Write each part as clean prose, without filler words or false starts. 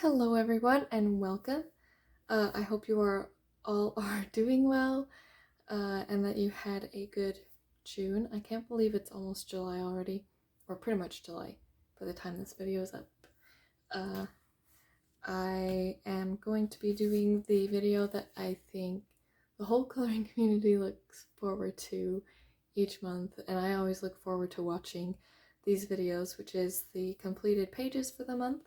Hello everyone and welcome. I hope you all are doing well and that you had a good June. I can't believe it's almost July already, or pretty much July by the time this video is up. I am going to be doing the video that I think the whole coloring community looks forward to each month, and I always look forward to watching these videos, which is the completed pages for the month.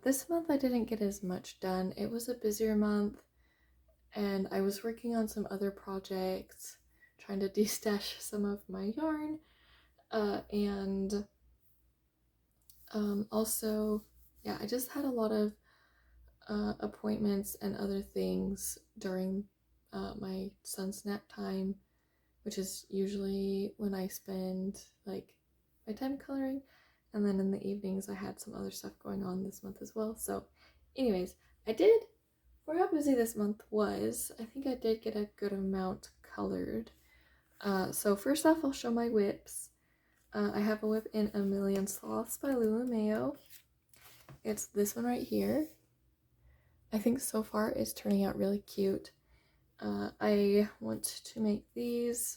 This month I didn't get as much done. It was a busier month and I was working on some other projects, trying to de-stash some of my yarn, and also, yeah, I just had a lot of appointments and other things during my son's nap time, which is usually when I spend like my time coloring. And then in the evenings I had some other stuff going on this month as well. So anyways, for how busy this month was, I think I did get a good amount colored. So first off, I'll show my WIPs. I have a WIP in A Million Sloths by Lulu Mayo. It's this one right here. I think so far it's turning out really cute. I want to make these,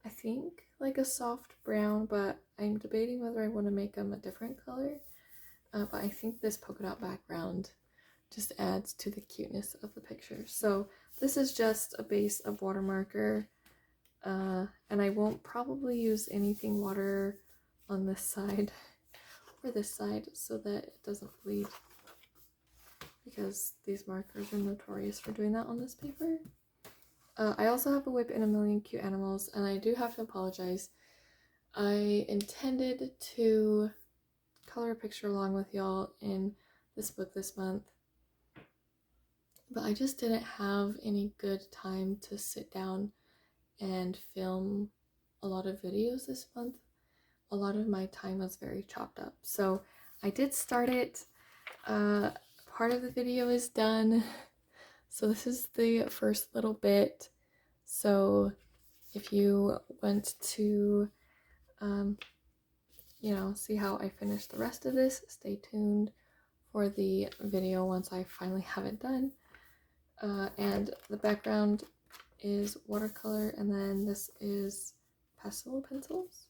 I think, like a soft brown, but I'm debating whether I want to make them a different color. But I think this polka dot background just adds to the cuteness of the picture. So this is just a base of water marker, and I won't probably use anything water on this side or this side so that it doesn't bleed, because these markers are notorious for doing that on this paper. I also have a WIP in A Million Cute Animals, and I do have to apologize. I intended to color a picture along with y'all in this book this month, but I just didn't have any good time to sit down and film a lot of videos this month. A lot of my time was very chopped up. So I did start it. Part of the video is done. So this is the first little bit. So if you want to, see how I finish the rest of this, stay tuned for the video once I finally have it done. And the background is watercolor, and then this is pastel pencils.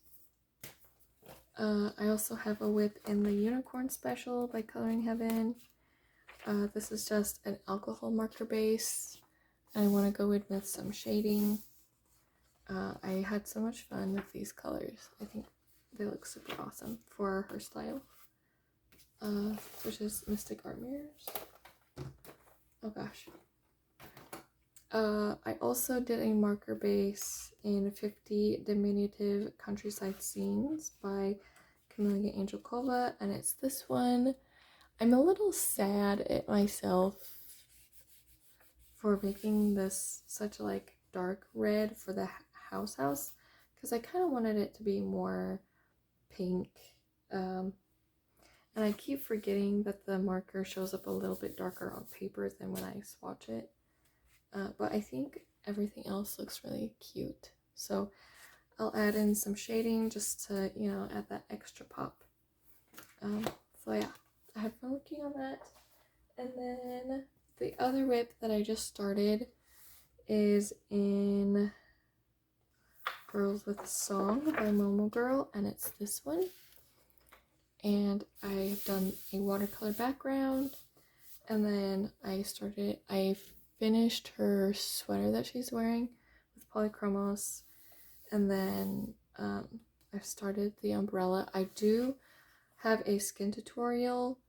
I also have a WIP in the Unicorn Special by Coloring Heaven. This is just an alcohol marker base. I want to go in with some shading. I had so much fun with these colors. I think they look super awesome for her style, which is Mystic Art Mirrors. Oh gosh. I also did a marker base in 50 Diminutive Countryside Scenes by Camellia Angelkova, and it's this one. I'm a little sad at myself for making this such a dark red for the house, because I kind of wanted it to be more pink, and I keep forgetting that the marker shows up a little bit darker on paper than when I swatch it. But I think everything else looks really cute. So I'll add in some shading just to, add that extra pop. So yeah, I had fun working on that. And then the other WIP that I just started is in Girls with a Song by Momo Girl, and it's this one. And I've done a watercolor background, and then I finished her sweater that she's wearing with polychromos, and then I've started the umbrella. I do have a skin tutorial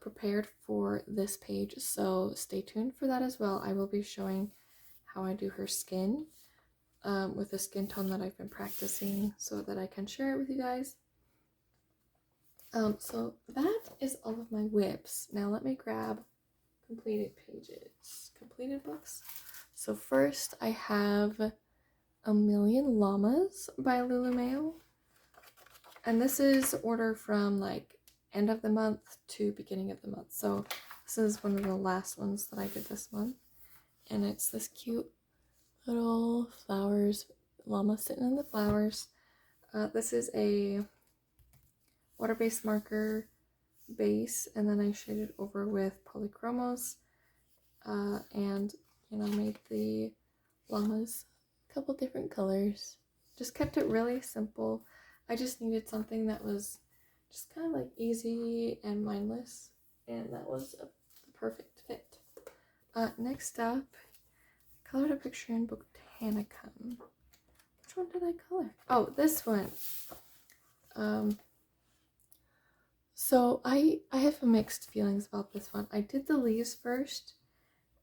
prepared for this page, so stay tuned for that as well. I will be showing how I do her skin with a skin tone that I've been practicing so that I can share it with you guys. So that is all of my WIPs. Now let me grab completed pages, completed books. So first I have A Million Llamas by Lulu Mayo, and this is order from end of the month to beginning of the month. So this is one of the last ones that I did this month, and it's this cute little flowers, llama sitting in the flowers. This is a water-based marker base, and then I shaded over with polychromos, and made the llamas a couple different colors. Just kept it really simple. I just needed something that was just kind of like easy and mindless, and that was the perfect fit. Next up, I colored a picture in Botanicum. Which one did I color? Oh, this one. So I have mixed feelings about this one. I did the leaves first,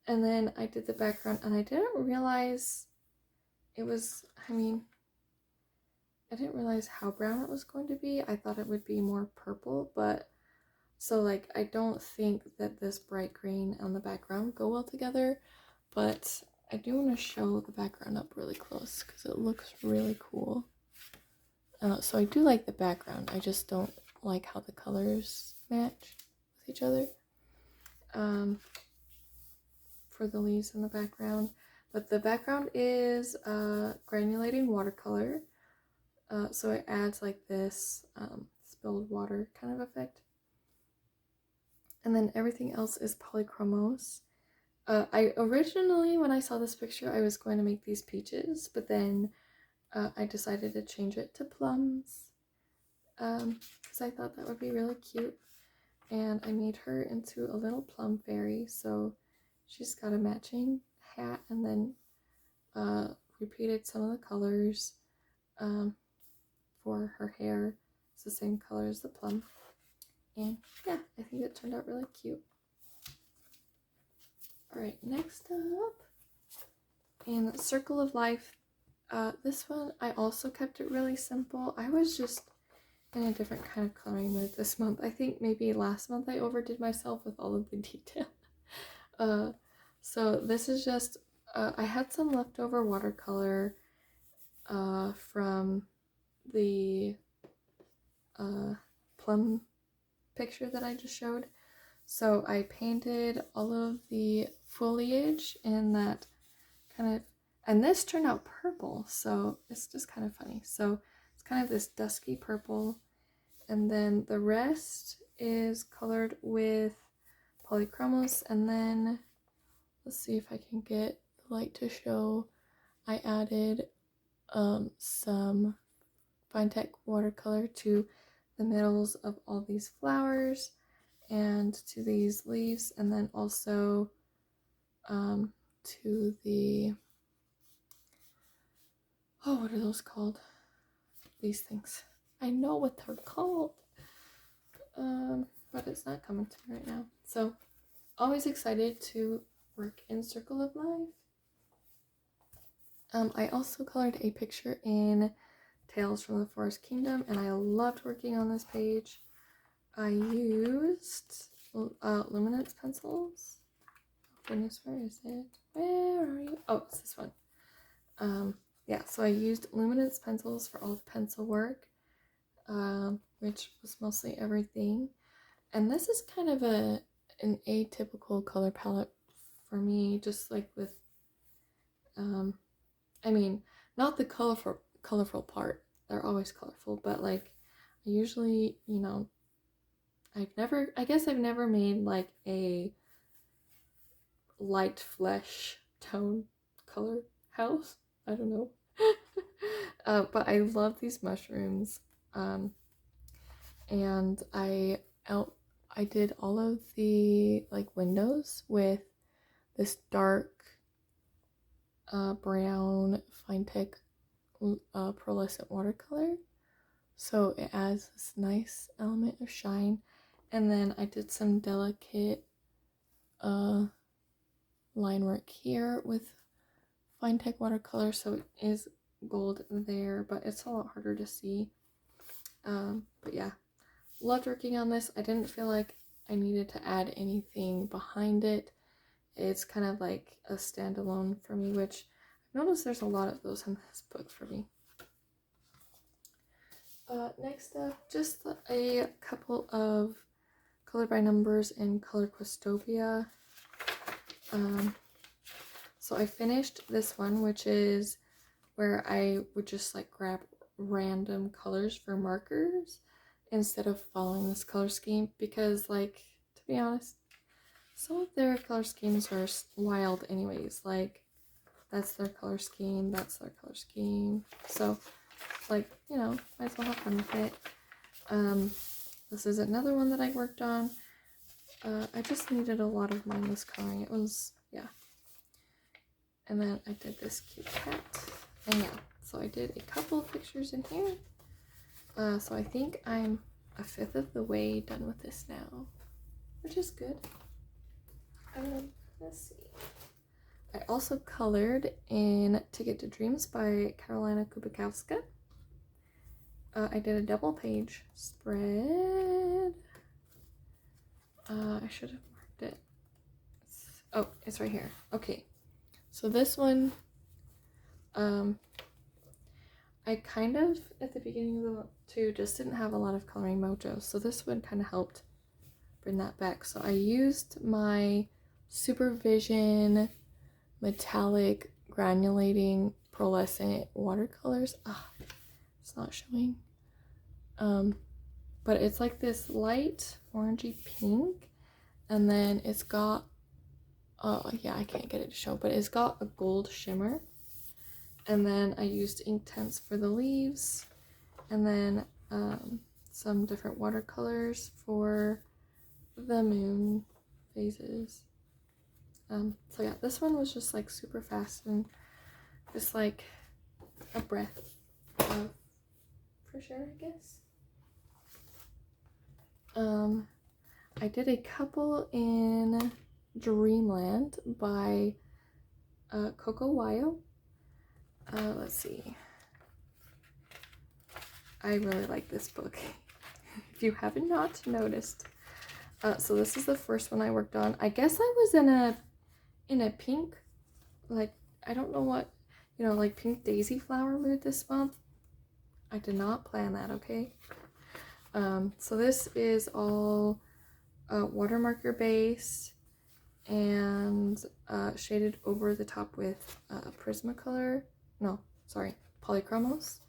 and then I did the background, and I didn't realize it was, I didn't realize how brown it was going to be. I thought it would be more purple, but so like I don't think that this bright green and the background go well together, but I do want to show the background up really close because it looks really cool. So I do like the background, I just don't like how the colors match with each other for the leaves in the background. But the background is granulating watercolor, so it adds like this spilled water kind of effect. And then everything else is polychromos. I originally, when I saw this picture, I was going to make these peaches, but then I decided to change it to plums because I thought that would be really cute. And I made her into a little plum fairy, so she's got a matching hat, and then repeated some of the colors for her hair. It's the same color as the plum. And yeah, I think it turned out really cute. Alright, next up, in Circle of Life, this one I also kept it really simple. I was just in a different kind of coloring mood this month. I think maybe last month I overdid myself with all of the detail. So this is just, I had some leftover watercolor from the plum picture that I just showed. So I painted all of the foliage in that kind of, and this turned out purple, so it's just kind of funny. So it's kind of this dusky purple, and then the rest is colored with polychromos, and then let's see if I can get the light to show. I added some Fine-Tech watercolor to the middles of all these flowers and to these leaves, and then also to the, oh, what are those called? These things. I know what they're called, but it's not coming to me right now. So, always excited to work in Circle of Life. I also colored a picture in Tales from the Forest Kingdom, and I loved working on this page. I used luminance pencils. Oh goodness, where is it? Where are you? Oh, it's this one. Yeah, so I used luminance pencils for all the pencil work, which was mostly everything. And this is kind of an atypical color palette for me, just like with, I mean, not the colorful part. They're always colorful, but like, I usually, I guess I've never made like a light flesh tone color house. I don't know. But I love these mushrooms. And I did all of the like windows with this dark brown Fine-Tech pearlescent watercolor, so it adds this nice element of shine. And then I did some delicate line work here with Fine-Tech watercolor, so it is gold there, but it's a lot harder to see. But yeah, loved working on this. I didn't feel like I needed to add anything behind it. It's kind of like a standalone for me, which I've noticed there's a lot of those in this book for me. Next up, just a couple of Color by Numbers in Color Questopia. So I finished this one, which is where I would just like grab random colors for markers instead of following this color scheme because, like, to be honest, some of their color schemes are wild anyways. Like, that's their color scheme, that's their color scheme. So, like, you know, might as well have fun with it. This is another one that I worked on. I just needed a lot of mindless coloring. It was, yeah. And then I did this cute cat. And yeah, so I did a couple of pictures in here. So I think I'm a fifth of the way done with this now, which is good. Let's see. I also colored in Ticket to Dreams by Karolina Kubikowska. I did a double page spread. I should have marked it. Oh, it's right here. Okay. So this one, I kind of, at the beginning of the two, just didn't have a lot of coloring mojo. So this one kind of helped bring that back. So I used my Supervision metallic granulating pearlescent watercolors. It's not showing. But it's like this light orangey pink, and then it's got, yeah, I can't get it to show, but it's got a gold shimmer. And then I used ink tints for the leaves, and then some different watercolors for the moon phases. So yeah, this one was just like super fast and just like a breath of fresh air, I guess. I did a couple in Dreamland by Coco Wayo. Let's see. I really like this book. If you haven't not noticed. So this is the first one I worked on. I guess I was in a pink, like, I don't know what, you know, like pink daisy flower mood this month. I did not plan that, okay? So this is all water marker base and shaded over the top with Prismacolor. No, sorry, Polychromos.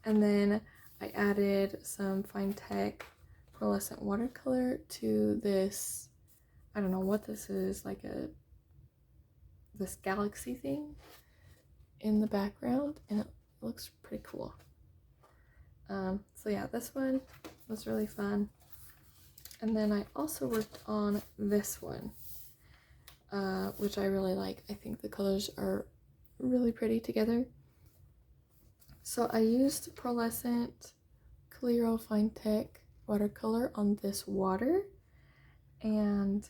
And then I added some Fine Tech pearlescent watercolor to this, I don't know what this is, like this galaxy thing in the background, and it looks pretty cool. So yeah, this one was really fun. And then I also worked on this one, which I really like. I think the colors are really pretty together. So I used pearlescent Clearo Fine Tech watercolor on this water, and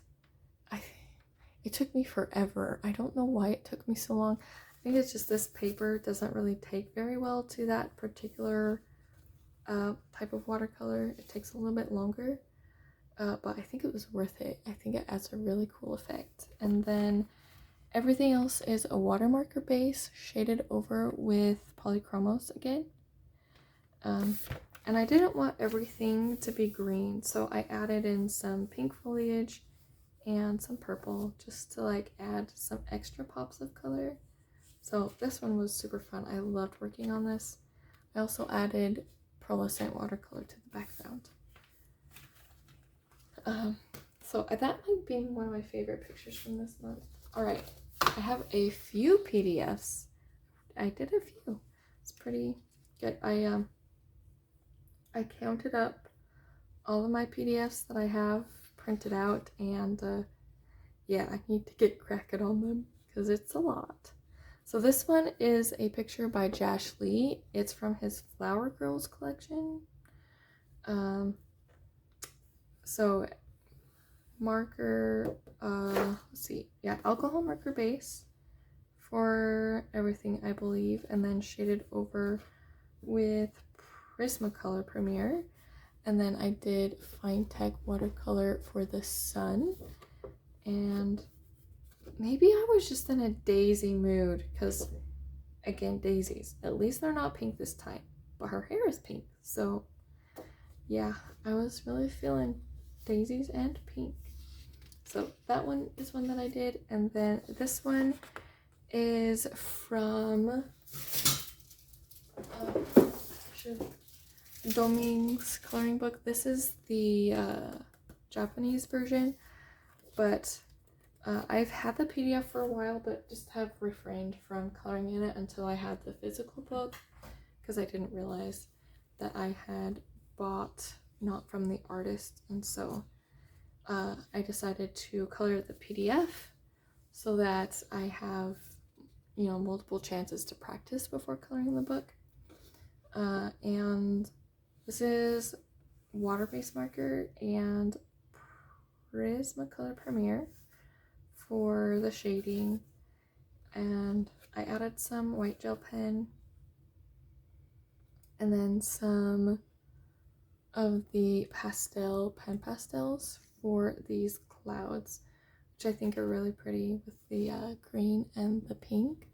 it took me forever. I don't know why it took me so long. I think it's just this paper doesn't really take very well to that particular type of watercolor. It takes a little bit longer, but I think it was worth it. I think it adds a really cool effect. And then everything else is a watermarker base shaded over with Polychromos again. And I didn't want everything to be green, so I added in some pink foliage and some purple just to like add some extra pops of color. So this one was super fun. I loved working on this. I also added pearlescent watercolor to the background. So that might be one of my favorite pictures from this month. Alright, I have a few PDFs. I did a few. It's pretty good. I counted up all of my PDFs that I have printed out, and yeah, I need to get cracking on them because it's a lot. So this one is a picture by Josh Lee. It's from his Flower Girls collection. So marker, let's see, yeah, alcohol marker base for everything, I believe, and then shaded over with Prismacolor Premier. And then I did Fine Tech watercolor for the sun. And maybe I was just in a daisy mood because, again, daisies. At least they're not pink this time, but her hair is pink. So yeah, I was really feeling daisies and pink. So that one is one that I did. And then this one is from, Doming's coloring book. This is the Japanese version, but I've had the PDF for a while, but just have refrained from coloring in it until I had the physical book, because I didn't realize that I had bought not from the artist, and so I decided to color the PDF so that I have, you know, multiple chances to practice before coloring the book. And this is water-based marker and Prismacolor Premier for the shading, and I added some white gel pen and then some of the pen pastels for these clouds, which I think are really pretty with the green and the pink,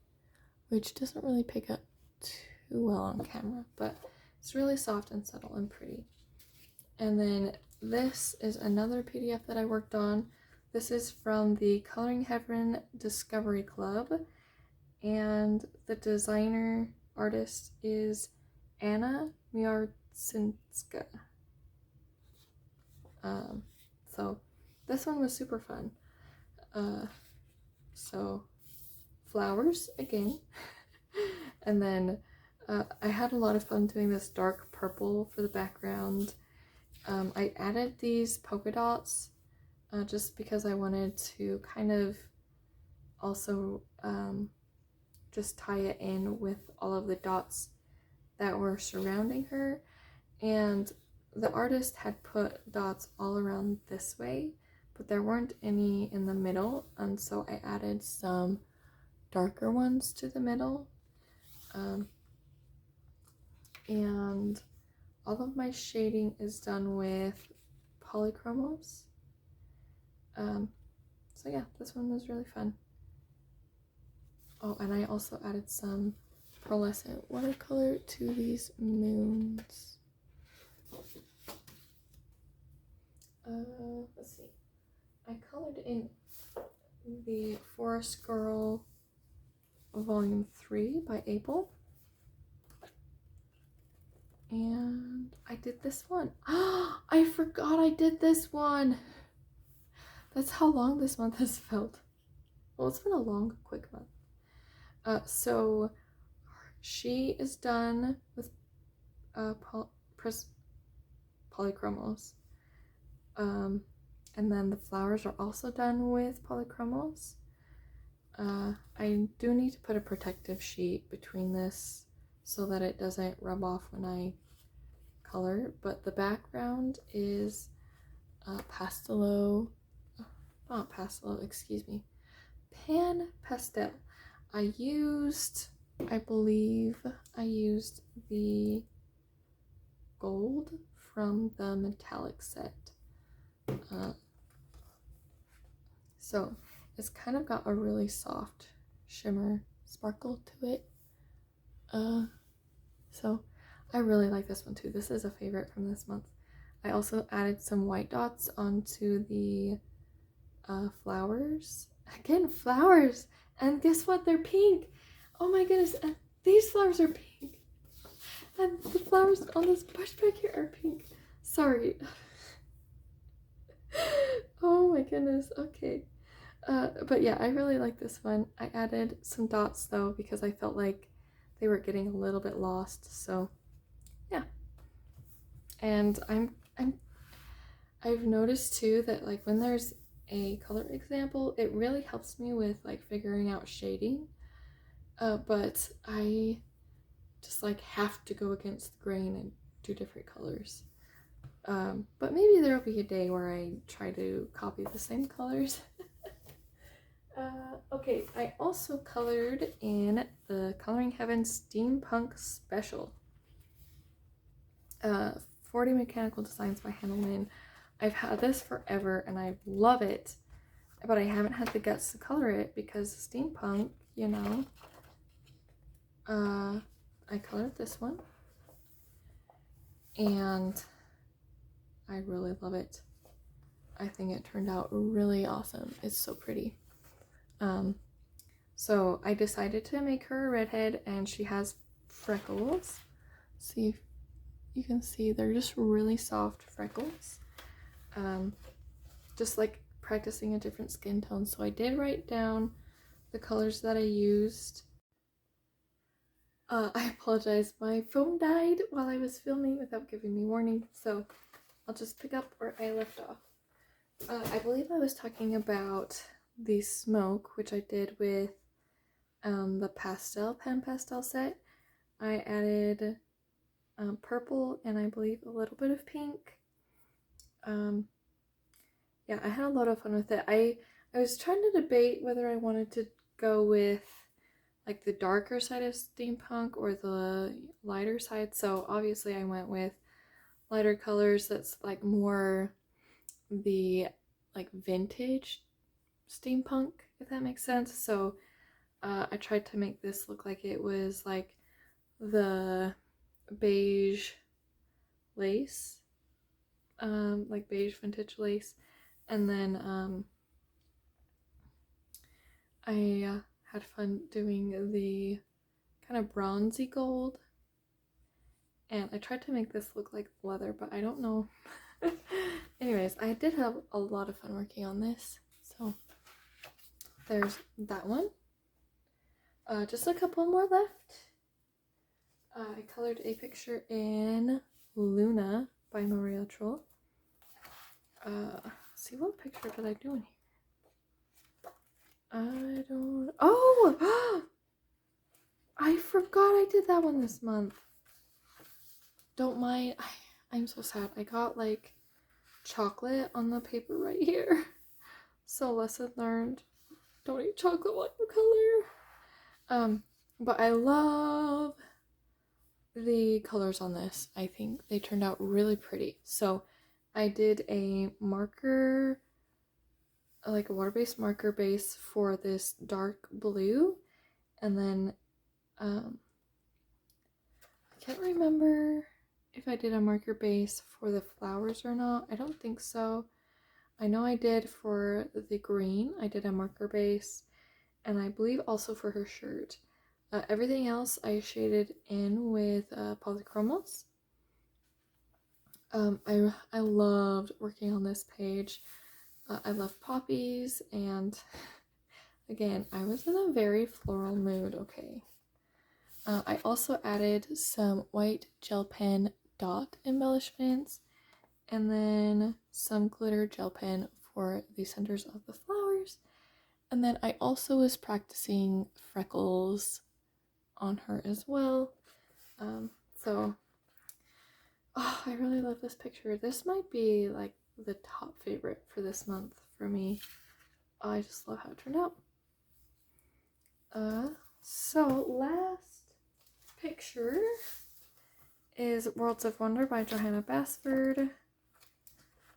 which doesn't really pick up too well on camera, but it's really soft and subtle and pretty. And then this is another PDF that I worked on. This is from the Coloring Heaven Discovery Club, and the designer artist is Anna Miarczynska. So this one was super fun. So flowers again. And then I had a lot of fun doing this dark purple for the background. I added these polka dots just because I wanted to kind of also just tie it in with all of the dots that were surrounding her. And the artist had put dots all around this way, but there weren't any in the middle, and so I added some darker ones to the middle. And all of my shading is done with polychromos. So yeah, this one was really fun. Oh, and I also added some pearlescent watercolor to these moons. Let's see. I colored in the Forest Girl Volume 3 by Abel. And I did this one. I forgot I did this one. That's how long this month has felt. Well, it's been a long, quick month. So she is done with polychromos. And then the flowers are also done with polychromos. I do need to put a protective sheet between this so that it doesn't rub off when I color, but the background is pan pastel. I believe I used the gold from the metallic set. So it's kind of got a really soft shimmer sparkle to it. So I really like this one too. This is a favorite from this month. I also added some white dots onto the flowers. Again, flowers! And guess what? They're pink! Oh my goodness, and these flowers are pink! And the flowers on this bush back here are pink. Sorry. Oh my goodness, okay. But yeah, I really like this one. I added some dots though because I felt like they were getting a little bit lost, so yeah. And I've noticed too that like when there's a color example, it really helps me with like figuring out shading, but I just like have to go against the grain and do different colors. But maybe there'll be a day where I try to copy the same colors. Okay, I also colored in the Coloring Heaven Steampunk Special. 40 Mechanical Designs by Handelman. I've had this forever and I love it, but I haven't had the guts to color it because steampunk, you know. I colored this one and I really love it. I think it turned out really awesome. It's so pretty. So I decided to make her a redhead, and she has freckles. See if you can see they're just really soft freckles. Just like practicing a different skin tone. So I did write down the colors that I used. I apologize, my phone died while I was filming without giving me warning, so I'll just pick up where I left off. I believe I was talking about the smoke, which I did with the pen pastel set. I added purple and I believe a little bit of pink. Yeah, I had a lot of fun with it. I was trying to debate whether I wanted to go with like the darker side of steampunk or the lighter side, so obviously I went with lighter colors that's like more the like vintage steampunk, if that makes sense. So I tried to make this look like it was like the beige lace, like beige vintage lace, and then I had fun doing the kind of bronzy gold, and I tried to make this look like leather, but I don't know. Anyways, I did have a lot of fun working on this, so there's that one. Just a couple more left. I colored a picture in Luna by Maria Troll. See, what picture did I do in here? I don't... Oh! I forgot I did that one this month. Don't mind. I'm so sad. I got like chocolate on the paper right here. So lesson learned. Don't eat chocolate while you color. But I love the colors on this. I think they turned out really pretty. So I did a marker, like a water-based marker base for this dark blue, and then I can't remember if I did a marker base for the flowers or not. I don't think so. I know I did for the green. I did a marker base, and I believe also for her shirt. Everything else I shaded in with polychromos. I loved working on this page. I love poppies, and again, I was in a very floral mood, okay. I also added some white gel pen dot embellishments, and then some glitter gel pen for the centers of the flowers. And then I also was practicing freckles on her as well. I really love this picture. This might be like the top favorite for this month for me. I just love how it turned out. So last picture is Worlds of Wonder by Johanna Basford.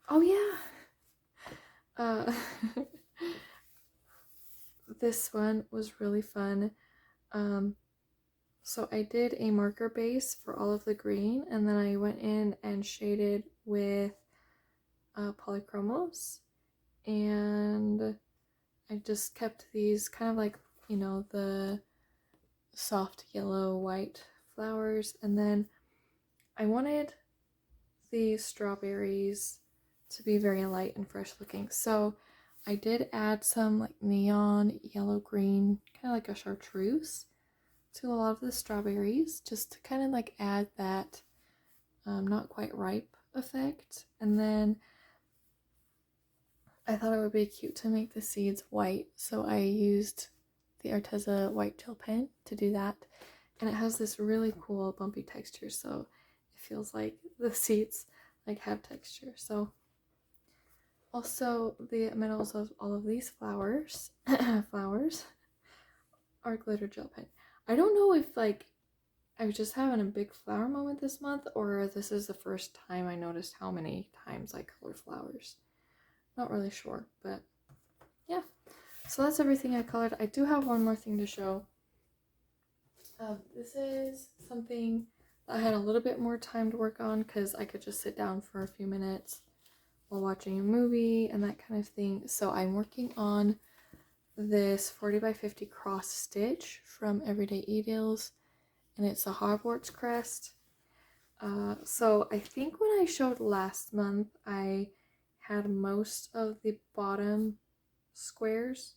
Oh yeah. This one was really fun. So I did a marker base for all of the green, and then I went in and shaded with polychromos, and I just kept these kind of like, you know, the soft yellow white flowers, and then I wanted the strawberries to be very light and fresh looking, so I did add some like neon yellow green, kind of like a chartreuse, to a lot of the strawberries, just to kind of like add that not quite ripe effect. And then I thought it would be cute to make the seeds white, so I used the Arteza white gel pen to do that, and it has this really cool bumpy texture, so it feels like the seeds like have texture. So also the metals of all of these flowers are glitter gel pen. I don't know if like I was just having a big flower moment this month, or this is the first time I noticed how many times I color flowers. Not really sure, but yeah. So that's everything I colored. I do have one more thing to show. This is something I had a little bit more time to work on because I could just sit down for a few minutes while watching a movie and that kind of thing. So I'm working on this 40 by 50 cross stitch from Everyday E-Deals, and it's a Hogwarts Crest. So I think when I showed last month, I had most of the bottom squares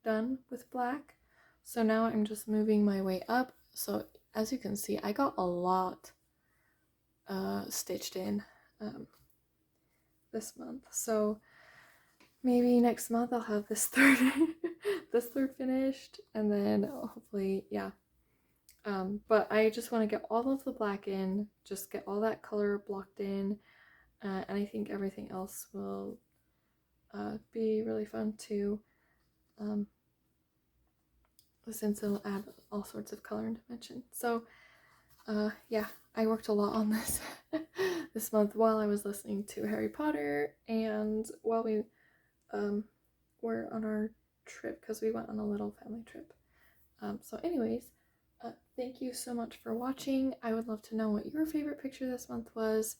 done with black. So now I'm just moving my way up. So as you can see, I got a lot stitched in this month. So maybe next month I'll have this third this third finished, and then hopefully, yeah. But I just want to get all of the black in, just get all that color blocked in, and I think everything else will be really fun too, since it'll add all sorts of color and dimension. So yeah, I worked a lot on this this month while I was listening to Harry Potter and while we were on our trip, because we went on a little family trip. So anyways, thank you so much for watching. I would love to know what your favorite picture this month was,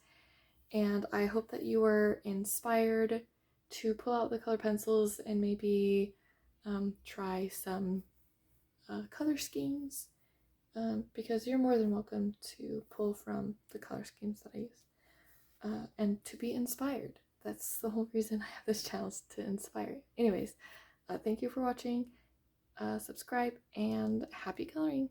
and I hope that you were inspired to pull out the color pencils and maybe try some color schemes, because you're more than welcome to pull from the color schemes that I use, and to be inspired. That's the whole reason I have this channel, is to inspire. Anyways, thank you for watching. Subscribe, and happy coloring!